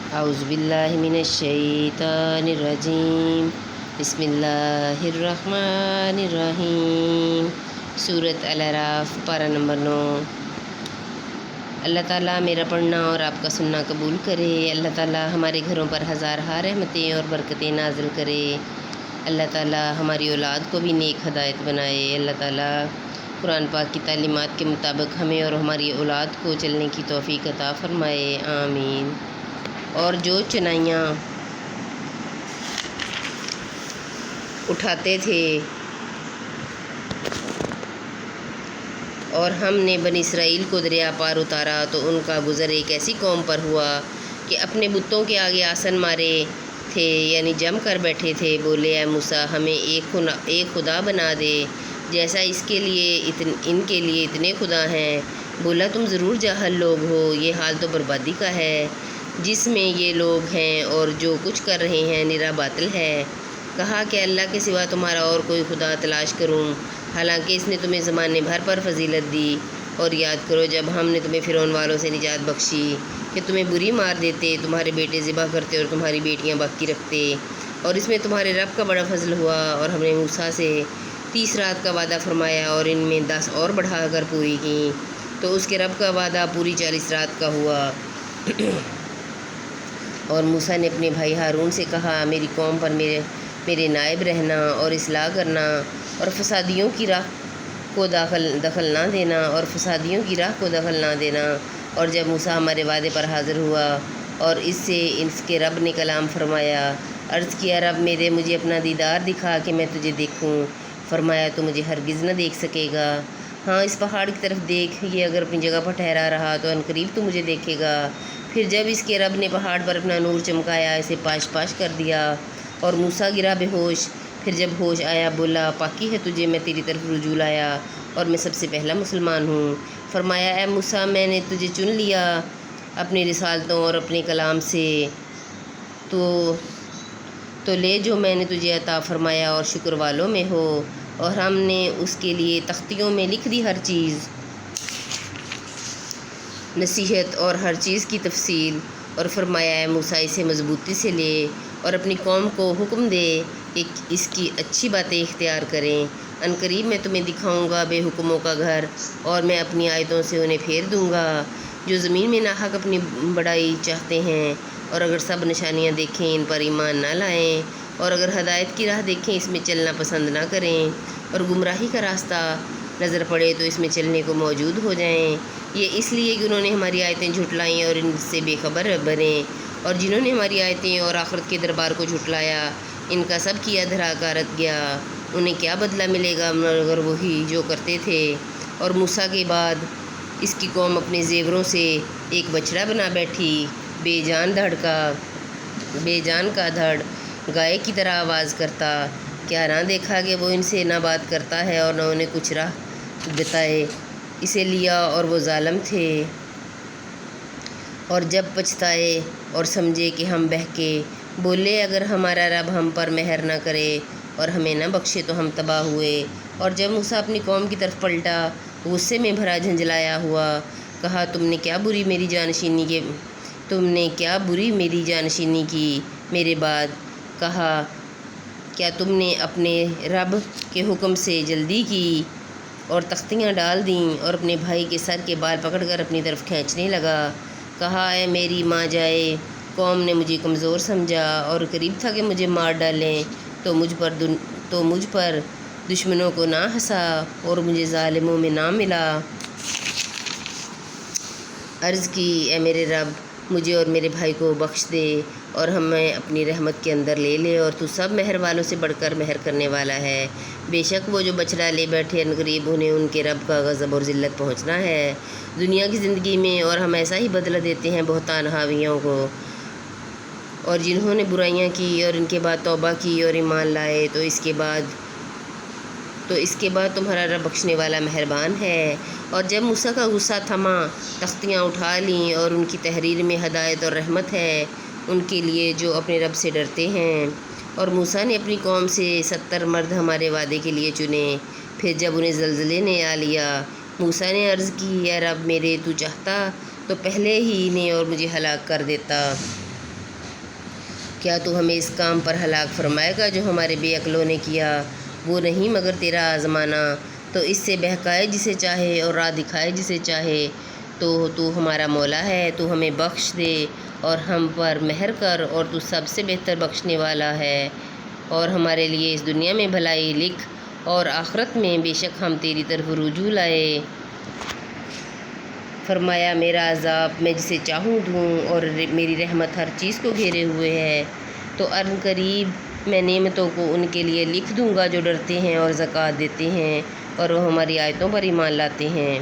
اعوذ باللہ من الشیطان الرجیم بسم اللہ الرحمن الرحیم۔ سورۃ الاعراف پارہ نمبر 9۔ اللہ تعالیٰ میرا پڑھنا اور آپ کا سننا قبول کرے۔ اللہ تعالیٰ ہمارے گھروں پر ہزارہا رحمتیں اور برکتیں نازل کرے۔ اللہ تعالیٰ ہماری اولاد کو بھی نیک ہدایت بنائے۔ اللہ تعالیٰ قرآن پاک کی تعلیمات کے مطابق ہمیں اور ہماری اولاد کو چلنے کی توفیق عطا فرمائے، آمین۔ اور جو چنائیاں اٹھاتے تھے اور ہم نے بنی اسرائیل کو دریا پار اتارا تو ان کا گزر ایک ایسی قوم پر ہوا کہ اپنے بتوں کے آگے آسن مارے تھے، یعنی جم کر بیٹھے تھے۔ بولے اے موسیٰ، ہمیں ایک خدا بنا دے جیسا ان کے لیے اتنے خدا ہیں۔ بولا تم ضرور جاہل لوگ ہو، یہ حال تو بربادی کا ہے جس میں یہ لوگ ہیں، اور جو کچھ کر رہے ہیں نرا باطل ہے۔ کہا کہ اللہ کے سوا تمہارا اور کوئی خدا تلاش کروں، حالانکہ اس نے تمہیں زمانے بھر پر فضیلت دی۔ اور یاد کرو جب ہم نے تمہیں فرعون والوں سے نجات بخشی کہ تمہیں بری مار دیتے، تمہارے بیٹے ذبح کرتے اور تمہاری بیٹیاں باقی رکھتے، اور اس میں تمہارے رب کا بڑا فضل ہوا۔ اور ہم نے موسیٰ سے 30 رات کا وعدہ فرمایا اور ان میں 10 اور بڑھا کر پوری کی، تو اس کے رب کا وعدہ پوری 40 رات کا ہوا۔ اور موسیٰ نے اپنے بھائی ہارون سے کہا، میری قوم پر میرے نائب رہنا اور اصلاح کرنا، اور فسادیوں کی راہ کو دخل نہ دینا۔ اور جب موسیٰ ہمارے وعدے پر حاضر ہوا اور اس کے رب نے کلام فرمایا، عرض کیا، رب میرے، مجھے اپنا دیدار دکھا کہ میں تجھے دیکھوں۔ فرمایا، تو مجھے ہرگز نہ دیکھ سکے گا، ہاں اس پہاڑ کی طرف دیکھ، یہ اگر اپنی جگہ پر ٹھہرا رہا تو عنقریب تو مجھے دیکھے گا۔ پھر جب اس کے رب نے پہاڑ پر اپنا نور چمکایا، اسے پاش پاش کر دیا اور موسیٰ گرا بے ہوش۔ پھر جب ہوش آیا بولا، پاکی ہے تجھے، میں تیری طرف رجوع لایا اور میں سب سے پہلا مسلمان ہوں۔ فرمایا، اے موسیٰ، میں نے تجھے چن لیا اپنی رسالتوں اور اپنے کلام سے، تو لے جو میں نے تجھے عطا فرمایا اور شکر والوں میں ہو۔ اور ہم نے اس کے لیے تختیوں میں لکھ دی ہر چیز، نصیحت اور ہر چیز کی تفصیل۔ اور فرمایا، اے موسیٰ، اسے مضبوطی سے لے اور اپنی قوم کو حکم دے کہ اس کی اچھی باتیں اختیار کریں۔ عنقریب میں تمہیں دکھاؤں گا بے حکموں کا گھر، اور میں اپنی آیتوں سے انہیں پھیر دوں گا جو زمین میں ناحق اپنی بڑائی چاہتے ہیں۔ اور اگر سب نشانیاں دیکھیں ان پر ایمان نہ لائیں، اور اگر ہدایت کی راہ دیکھیں اس میں چلنا پسند نہ کریں، اور گمراہی کا راستہ نظر پڑے تو اس میں چلنے کو موجود ہو جائیں، یہ اس لیے کہ انہوں نے ہماری آیتیں جھٹلائیں اور ان سے بے خبر بنے۔ اور جنہوں نے ہماری آیتیں اور آخرت کے دربار کو جھٹلایا، ان کا سب کیا دھرا کارت گیا، انہیں کیا بدلہ ملے گا مگر وہی جو کرتے تھے۔ اور موسیٰ کے بعد اس کی قوم اپنے زیوروں سے ایک بچڑا بنا بیٹھی، بے جان کا دھڑ گائے کی طرح آواز کرتا۔ کیا نہ دیکھا کہ وہ ان سے نہ بات کرتا ہے اور نہ انہیں کچھ راہ بتائے۔ اسے لیا اور وہ ظالم تھے، اور جب پچھتائے اور سمجھے کہ ہم بہکے، بولے اگر ہمارا رب ہم پر مہر نہ کرے اور ہمیں نہ بخشے تو ہم تباہ ہوئے۔ اور جب موسیٰ اپنی قوم کی طرف پلٹا، غصے میں بھرا جھنجھلایا ہوا، کہا، تم نے کیا بری میری جانشینی کی میرے بعد؟ کہا، کیا تم نے اپنے رب کے حکم سے جلدی کی اور تختیاں ڈال دیں؟ اور اپنے بھائی کے سر کے بال پکڑ کر اپنی طرف کھینچنے لگا۔ کہا، اے میری ماں جائے، قوم نے مجھے کمزور سمجھا اور قریب تھا کہ مجھے مار ڈالیں، تو مجھ پر دشمنوں کو نہ ہنسا اور مجھے ظالموں میں نہ ملا۔ عرض کی، اے میرے رب، مجھے اور میرے بھائی کو بخش دے اور ہمیں اپنی رحمت کے اندر لے لے، اور تو سب مہر والوں سے بڑھ کر مہر کرنے والا ہے۔ بے شک وہ جو بچڑا لے بیٹھے عنقریب انہیں ان کے رب کا غضب اور ذلت پہنچنا ہے دنیا کی زندگی میں، اور ہم ایسا ہی بدلہ دیتے ہیں بہتان حاویوں کو۔ اور جنہوں نے برائیاں کی اور ان کے بعد توبہ کی اور ایمان لائے تو اس کے بعد تمہارا رب بخشنے والا مہربان ہے۔ اور جب موسیٰ کا غصہ تھما، تختیاں اٹھا لیں، اور ان کی تحریر میں ہدایت اور رحمت ہے ان کے لیے جو اپنے رب سے ڈرتے ہیں۔ اور موسیٰ نے اپنی قوم سے 70 مرد ہمارے وعدے کے لیے چنے۔ پھر جب انہیں زلزلے نے آ لیا، موسیٰ نے عرض کی، اے رب میرے، تو چاہتا تو پہلے ہی انہیں اور مجھے ہلاک کر دیتا۔ کیا تو ہمیں اس کام پر ہلاک فرمائے گا جو ہمارے بے عقلوں نے کیا؟ وہ نہیں مگر تیرا آزمانا، تو اس سے بہکائے جسے چاہے اور راہ دکھائے جسے چاہے۔ تو ہمارا مولا ہے، تو ہمیں بخش دے اور ہم پر مہر کر، اور تو سب سے بہتر بخشنے والا ہے۔ اور ہمارے لیے اس دنیا میں بھلائی لکھ، اور آخرت میں بے شک ہم تیری طرف رجوع لائے۔ فرمایا میرا عذاب میں جسے چاہوں دوں، اور میری رحمت ہر چیز کو گھیرے ہوئے ہے۔ تو عنْ قریب میں نعمتوں کو ان کے لیے لکھ دوں گا جو ڈرتے ہیں اور زکوٰۃ دیتے ہیں اور وہ ہماری آیتوں پر ایمان لاتے ہیں۔